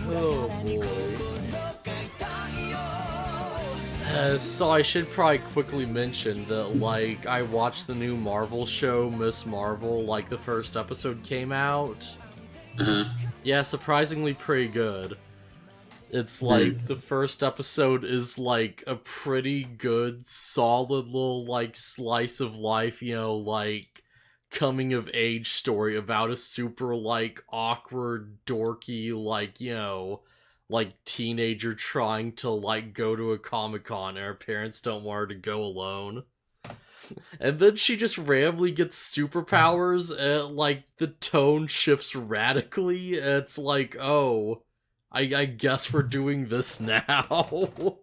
Oh boy. So I should probably quickly mention that, like, I watched the new Marvel show, Miss Marvel, like, the first episode came out. Yeah, surprisingly pretty good. It's like, the first episode is, like, a pretty good, solid little, like, slice of life, you know, like, coming-of-age story about a super, like, awkward, dorky, like, you know, like, teenager trying to, like, go to a Comic-Con and her parents don't want her to go alone. And then she just randomly gets superpowers and, like, the tone shifts radically, and it's like, oh, I guess we're doing this now.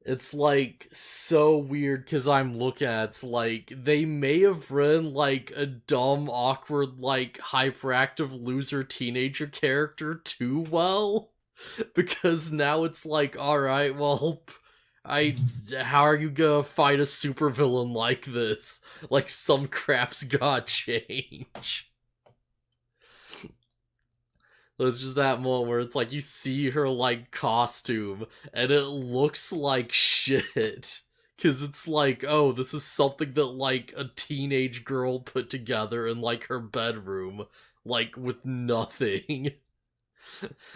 It's, like, so weird, because I'm looking at it's like, they may have written, like, a dumb, awkward, like, hyperactive loser teenager character too well, because now it's like, alright, well, how are you gonna fight a supervillain like this? Like, some crap's gotta change. It's just that moment where it's like, you see her, like, costume, and it looks like shit. Cause it's like, oh, this is something that, like, a teenage girl put together in, like, her bedroom, like, with nothing.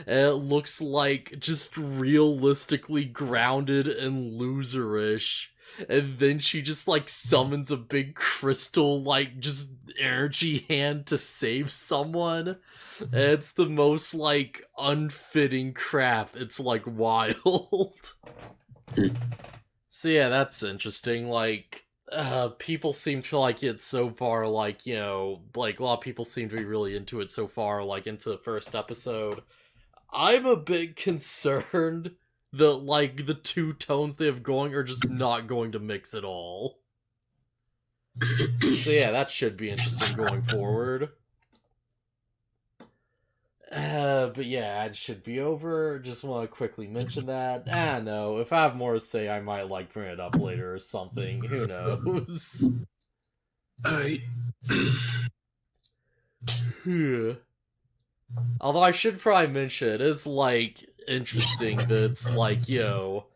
And it looks like just realistically grounded and loserish. And then she just, like, summons a big crystal, like, just energy hand to save someone. And it's the most, like, unfitting crap. It's, like, wild. So yeah, that's interesting. Like, people seem to like it so far, like, you know, like, a lot of people seem to be really into it so far, like, into the first episode. I'm a bit concerned that, like, the two tones they have going are just not going to mix at all. So yeah, that should be interesting going forward. But yeah, it should be over. Just want to quickly mention that. No, if I have more to say, I might, like, bring it up later or something. Who knows? Although I should probably mention, it is, like, interesting that it's like, yo,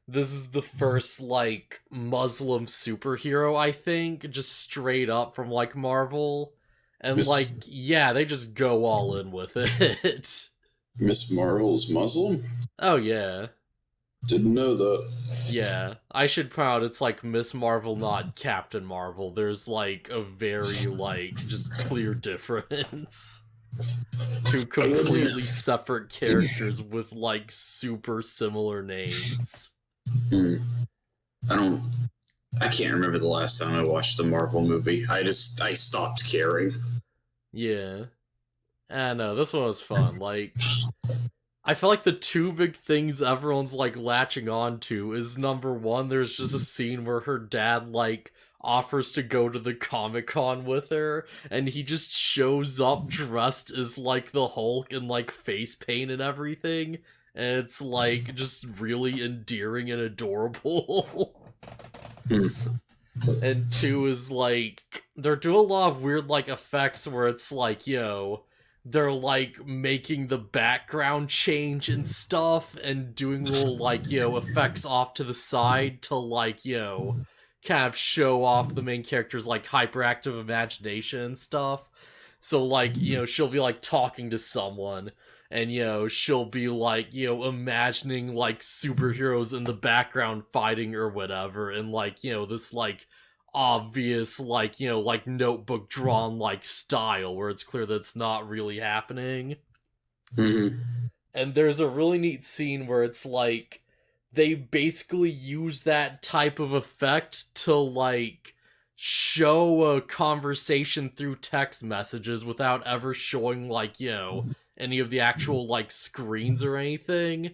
this is the first, like, Muslim superhero, I think, just straight up from, like, Marvel. And, like, yeah, they just go all in with it. Miss Marvel's Muslim? Oh, yeah. Didn't know that. Yeah, I should point out it's like Miss Marvel, not Captain Marvel. There's, like, a very, like, just clear difference. Two completely separate characters with, like, super similar names. I can't remember the last time I watched a Marvel movie. I stopped caring. Yeah. I know, this one was fun. Like, I feel like the two big things everyone's, like, latching on to is, number one, there's just a scene where her dad, like, offers to go to the Comic-Con with her, and he just shows up dressed as, like, the Hulk and, like, face paint and everything, and it's, like, just really endearing and adorable. And two is, like, they're doing a lot of weird, like, effects where it's like, yo, they're, like, making the background change and stuff, and doing little, like, you know, effects off to the side to, like, you know, kind of show off the main character's, like, hyperactive imagination and stuff. So, like, you know, she'll be, like, talking to someone, and, you know, she'll be, like, you know, imagining, like, superheroes in the background fighting or whatever, and, like, you know, this, like, obvious, like, you know, like, notebook drawn, like, style, where it's clear that it's not really happening. And there's a really neat scene where it's, like, they basically use that type of effect to, like, show a conversation through text messages without ever showing, like, you know, any of the actual, like, screens or anything.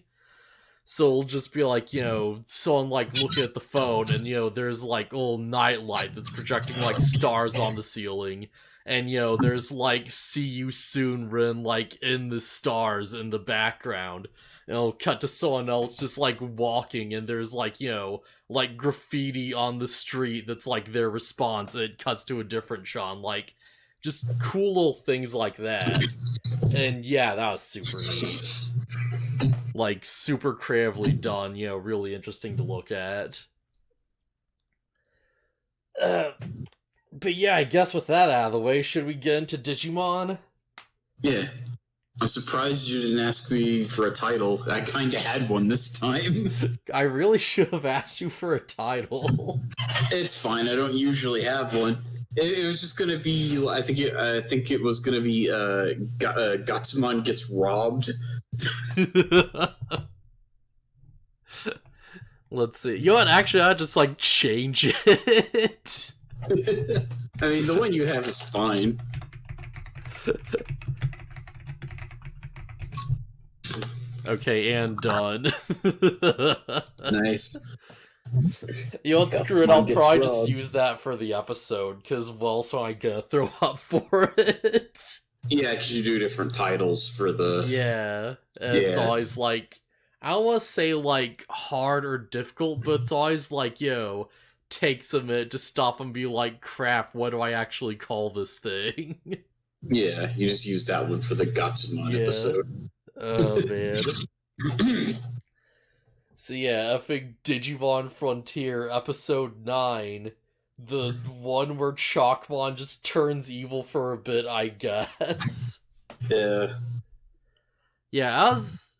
So it'll just be like, you know, someone, like, looking at the phone, and, you know, there's, like, a little nightlight that's projecting, like, stars on the ceiling. And, you know, there's, like, see you soon written, like, in the stars in the background. And it'll cut to someone else just, like, walking, and there's, like, you know, like, graffiti on the street that's, like, their response, and it cuts to a different shot, like, Just cool little things like that. And yeah, that was super neat. Like, super creatively done, you know, really interesting to look at. But yeah, I guess with that out of the way, should we get into Digimon? Yeah. I'm surprised you didn't ask me for a title. I kind of had one this time. I really should have asked you for a title. It's fine. I don't usually have one. It was just gonna be. I think it was gonna be. Gatsumon gets robbed. Let's see. You know what? Actually, I'll just like change it. I mean, the one you have is fine. Okay, and done. Nice. You know what? Screw it. I'll probably just use that for the episode because, well, so I gotta throw up for it. Yeah, because you do different titles for the. Yeah, and it's always like, I don't want to say like hard or difficult, but it's always like, yo, takes a minute to stop and be like, crap, what do I actually call this thing? Yeah, you just use that one for the Gatsumon episode. Oh man. So yeah, epic Digimon Frontier episode 9. The one where Chakmon just turns evil for a bit, I guess. Yeah. Yeah, I was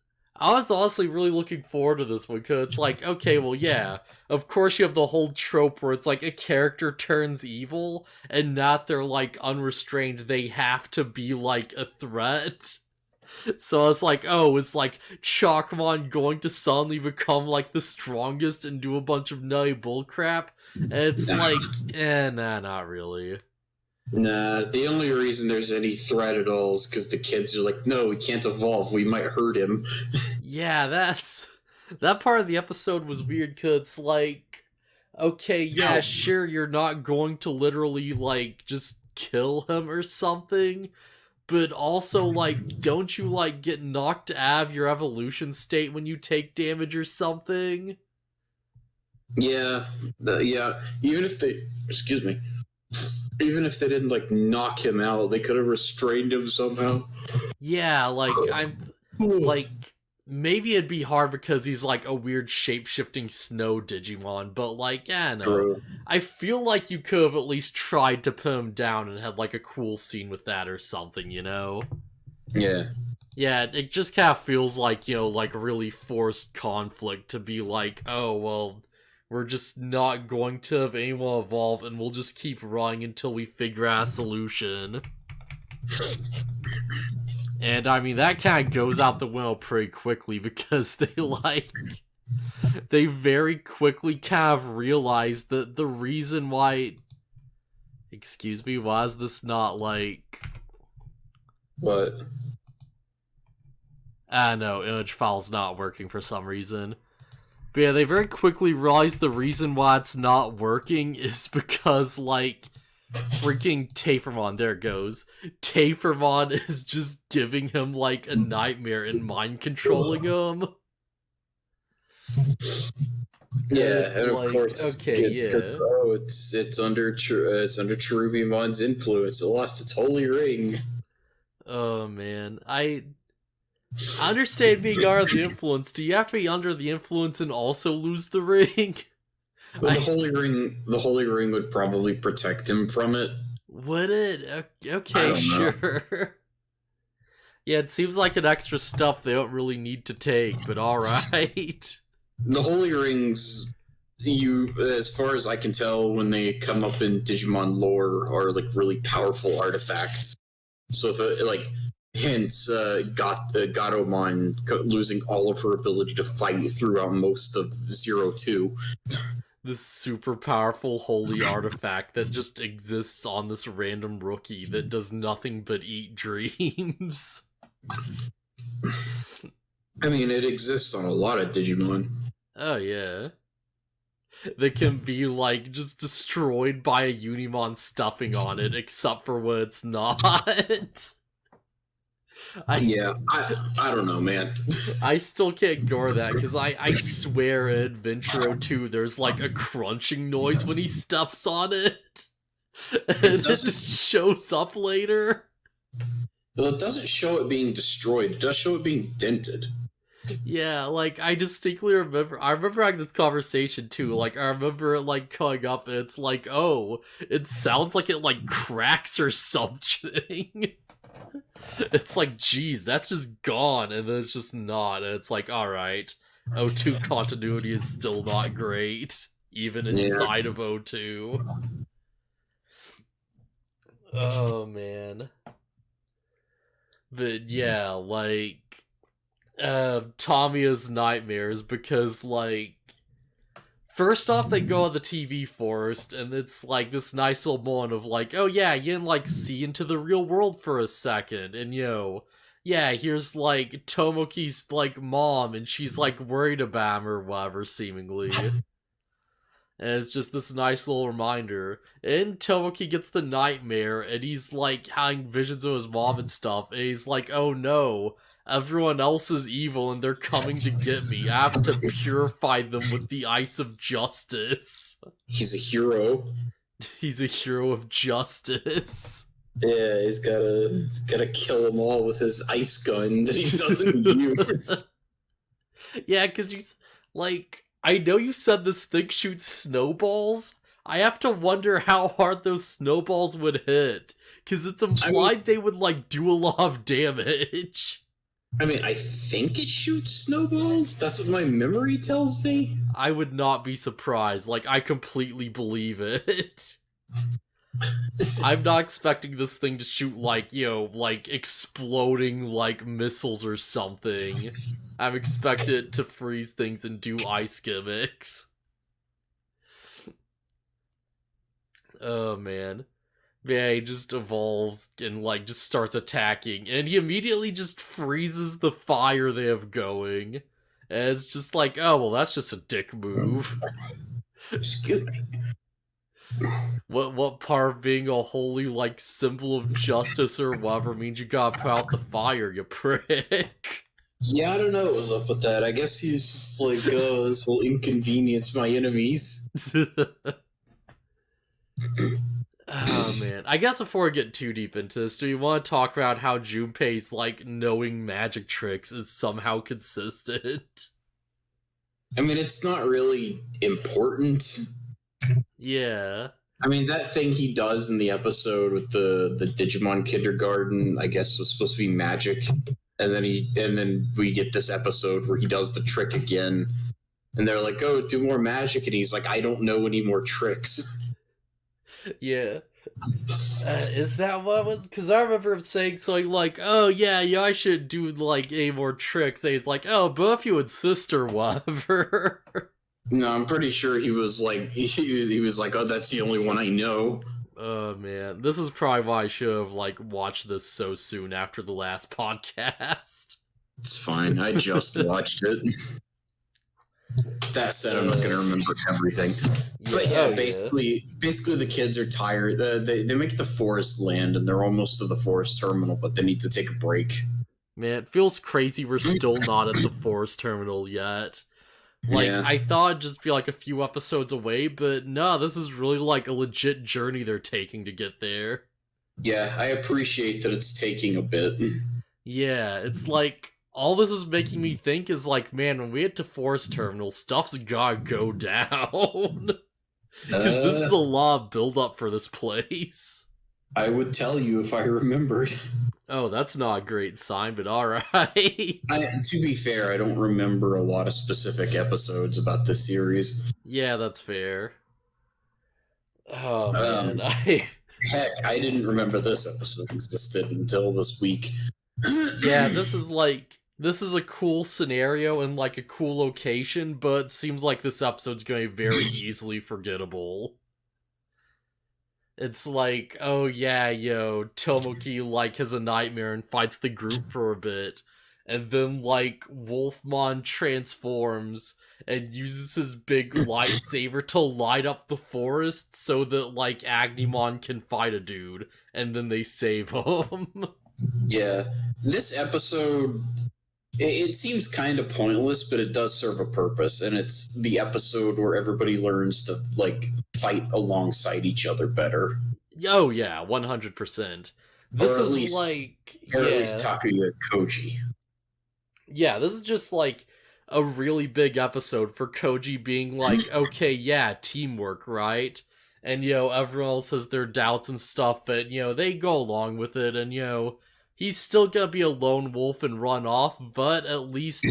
honestly really looking forward to this one, because it's like, okay, well yeah, of course you have the whole trope where it's like a character turns evil, and not they're like unrestrained, they have to be like a threat. So it's like, oh, it's like Chakmon going to suddenly become like the strongest and do a bunch of nutty bullcrap? And it's like, nah, not really. Nah, the only reason there's any threat at all is because the kids are like, no, we can't evolve, we might hurt him. Yeah, that part of the episode was weird, because it's like, okay, yeah, sure, you're not going to literally, like, just kill him or something, but also, like, don't you, like, get knocked out of your evolution state when you take damage or something? Yeah, even if they, even if they didn't, like, knock him out, they could have restrained him somehow. Yeah, like, like, maybe it'd be hard because he's, like, a weird shape-shifting snow Digimon, but, like, yeah, no. True. I feel like you could have at least tried to put him down and had, like, a cool scene with that or something, you know? Yeah. Yeah, it just kind of feels like, you know, like, really forced conflict to be like, oh, well, we're just not going to have anyone evolve, and we'll just keep running until we figure out a solution. And, I mean, that kind of goes out the window pretty quickly, because they very quickly kind of realize that the reason why... Excuse me, why is this not, like... What? No, image file's not working for some reason. But yeah, they very quickly realize the reason why it's not working is because, like, freaking Tapermon, there it goes. Tapermon is just giving him, like, a nightmare and mind controlling him. Yeah, and of like, course, okay, it's under Cherubimon's influence. It lost its holy ring. Oh man, I understand being under the influence. Do you have to be under the influence and also lose the ring? Well, the holy ring would probably protect him from it. Would it? Okay, sure. Yeah, it seems like an extra step they don't really need to take, but alright. The holy rings, as far as I can tell, when they come up in Digimon lore, are like really powerful artifacts. So if it, like, hence Gatomon losing all of her ability to fight throughout most of 02. This super powerful holy artifact that just exists on this random rookie that does nothing but eat dreams. I mean, it exists on a lot of Digimon. Oh yeah. They can be, like, just destroyed by a Unimon stepping on it, except for when it's not. I don't know, man. I still can't gore that, because I swear in Adventure 2 there's, like, a crunching noise when he steps on it. and It it just shows up later. Well, it doesn't show it being destroyed. It does show it being dented. Yeah, like, I distinctly remember, I remember having this conversation too, like, I remember it, like, coming up, and it's like, oh, it sounds like it, like, cracks or something. It's like, geez, that's just gone, and then it's just not, and it's like, alright, O2 continuity is still not great, even inside of O2. Oh, man. But yeah, like, Tamiya's nightmares, because, like, first off, they go on the TV forest, and it's, like, this nice little moment of, like, oh yeah, you can, like, see into the real world for a second, and, yeah, here's, like, Tomoki's, like, mom, and she's, like, worried about him or whatever, seemingly. And it's just this nice little reminder. And Tomoki gets the nightmare, and he's, like, having visions of his mom and stuff, and he's like, oh no, everyone else is evil and they're coming to get me. I have to purify them with the ice of justice. He's a hero. He's a hero of justice. Yeah, he's gotta kill them all with his ice gun that he doesn't use. Yeah, because he's, like, I know you said this thing shoots snowballs. I have to wonder how hard those snowballs would hit. Because it's implied they would, like, do a lot of damage. I mean, I think it shoots snowballs? That's what my memory tells me? I would not be surprised. Like, I completely believe it. I'm not expecting this thing to shoot, like, like, exploding, like, missiles or something. I'm expecting it to freeze things and do ice gimmicks. Oh, man. Yeah, he just evolves and, like, just starts attacking. And he immediately just freezes the fire they have going. And it's just like, oh, well, that's just a dick move. Excuse me. What part of being a holy, like, symbol of justice or whatever means you gotta put out the fire, you prick? Yeah, I don't know what was up with that. I guess he's just like, oh, this will inconvenience my enemies. Oh, man. I guess before we get too deep into this, do you want to talk about how Junpei's, like, knowing magic tricks is somehow consistent? I mean, it's not really important. Yeah. I mean, that thing he does in the episode with the Digimon kindergarten, I guess, was supposed to be magic. And then we get this episode where he does the trick again. And they're like, oh, do more magic. And he's like, I don't know any more tricks. Yeah. Is that what was? Because I remember him saying something like, oh, yeah, I should do, like, any more tricks. And he's like, oh, but if you insist or whatever. No, I'm pretty sure he was like, he was like, oh, that's the only one I know. Oh, man. This is probably why I should have, like, watched this so soon after the last podcast. It's fine. I just watched it. That said, I'm not going to remember everything. Yeah, but yeah, basically the kids are tired. They make it to Forest Land, and they're almost to the Forest Terminal, but they need to take a break. Man, it feels crazy we're still not at the Forest Terminal yet. Like, I thought it'd just be, like, a few episodes away, but no, this is really, like, a legit journey they're taking to get there. Yeah, I appreciate that it's taking a bit. Yeah, it's like, all this is making me think is, like, man, when we get to Forest Terminal, stuff's gotta go down. Because this is a lot of build-up for this place. I would tell you if I remembered. Oh, that's not a great sign, but alright. To be fair, I don't remember a lot of specific episodes about this series. Yeah, that's fair. Oh, man. Heck, I didn't remember this episode existed until this week. Yeah, this is a cool scenario and, like, a cool location, but it seems like this episode's going to be very easily forgettable. It's like, oh yeah, Tomoki, like, has a nightmare and fights the group for a bit. And then, like, Wolfmon transforms and uses his big lightsaber to light up the forest so that, like, Agnimon can fight a dude. And then they save him. Yeah. This episode, it seems kind of pointless, but it does serve a purpose. And it's the episode where everybody learns to, like, fight alongside each other better. Oh yeah, 100%. Or This at is least, like, or at least yeah. Takuya Koji. Yeah, this is just like a really big episode for Koji being like, okay, yeah, teamwork, right? And, everyone else has their doubts and stuff, but, they go along with it, and, he's still gonna be a lone wolf and run off, but at least,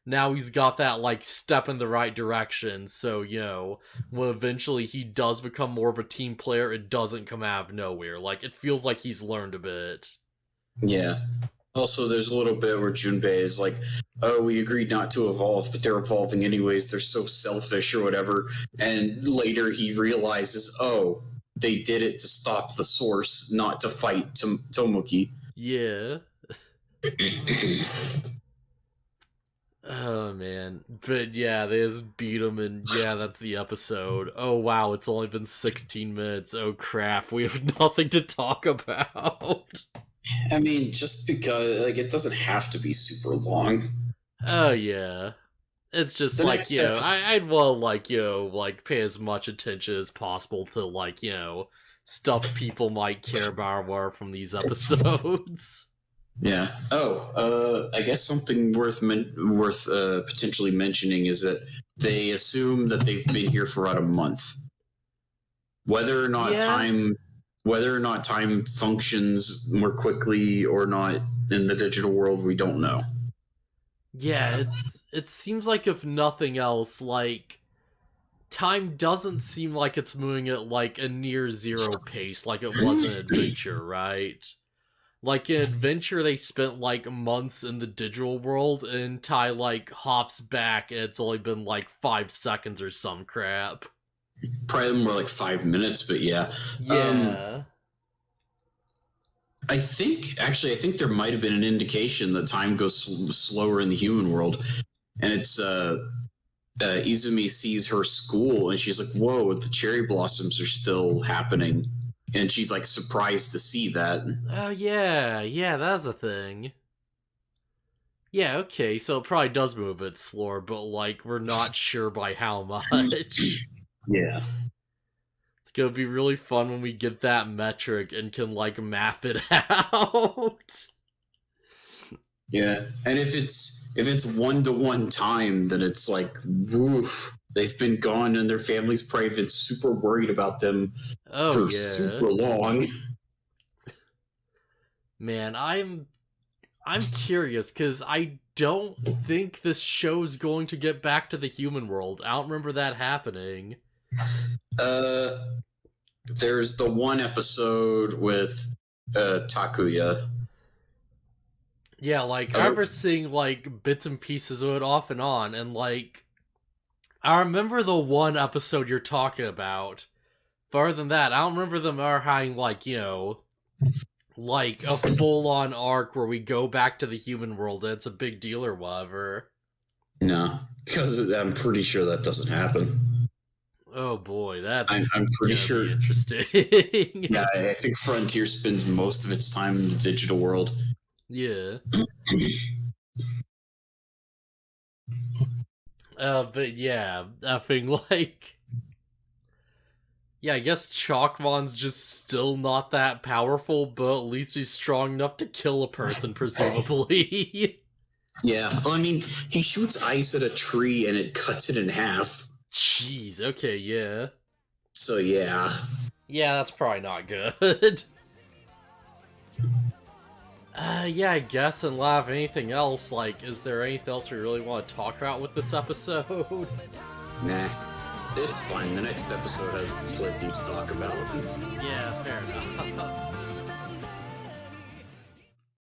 now he's got that, like, step in the right direction, so, when eventually he does become more of a team player, it doesn't come out of nowhere. Like, it feels like he's learned a bit. Yeah. Also, there's a little bit where Junpei is like, oh, we agreed not to evolve, but they're evolving anyways. They're so selfish or whatever. And later he realizes, oh, they did it to stop the source, not to fight Tomoki. Yeah. Oh man, but yeah, they just beat him, and yeah, that's the episode. Oh wow, it's only been 16 minutes. Oh crap, we have nothing to talk about. I mean, just because, like, it doesn't have to be super long. Oh yeah, it's just The like, next episode, I'd want to, like, like, pay as much attention as possible to, like, stuff people might care about more from these episodes. yeah. Oh, I guess something worth potentially mentioning is that they assume that they've been here for about a month. Whether or not time functions more quickly or not in the digital world, we don't know. Yeah, it seems like, if nothing else, like, time doesn't seem like it's moving at, like, a near zero pace like it was in Adventure, right? Like, in Adventure, they spent, like, months in the digital world, and Tai, like, hops back, and it's only been, like, 5 seconds or some crap. Probably more like 5 minutes, but yeah. Yeah. I think there might have been an indication that time goes slower in the human world. And it's, Izumi sees her school, and she's like, whoa, the cherry blossoms are still happening. And she's, like, surprised to see that. Oh, yeah, that's a thing. Yeah, okay, so it probably does move a bit slower, but, like, we're not sure by how much. Yeah. It's gonna be really fun when we get that metric and can, like, map it out. Yeah. And if it's 1-to-1 time, then it's like, woof. They've been gone, and their family's probably been super worried about them for super long. Man, I'm curious, because I don't think this show's going to get back to the human world. I don't remember that happening. There's the one episode with Takuya. Yeah, like, I remember seeing, like, bits and pieces of it off and on, and, like, I remember the one episode you're talking about. But other than that, I don't remember them ever having, like, like, a full-on arc where we go back to the human world and it's a big deal or whatever. No, because I'm pretty sure that doesn't happen. Oh boy, that's I'm pretty sure interesting. Yeah, I think Frontier spends most of its time in the digital world. Yeah. But yeah, I think, like, yeah, I guess Chakmon's just still not that powerful, but at least he's strong enough to kill a person, presumably. Yeah, well, I mean, he shoots ice at a tree and it cuts it in half. Jeez, okay, yeah. So, yeah. Yeah, that's probably not good. Yeah, I guess, and laugh anything else, like, is there anything else we really want to talk about with this episode? Nah. It's fine. The next episode has plenty to talk about. Yeah, fair enough.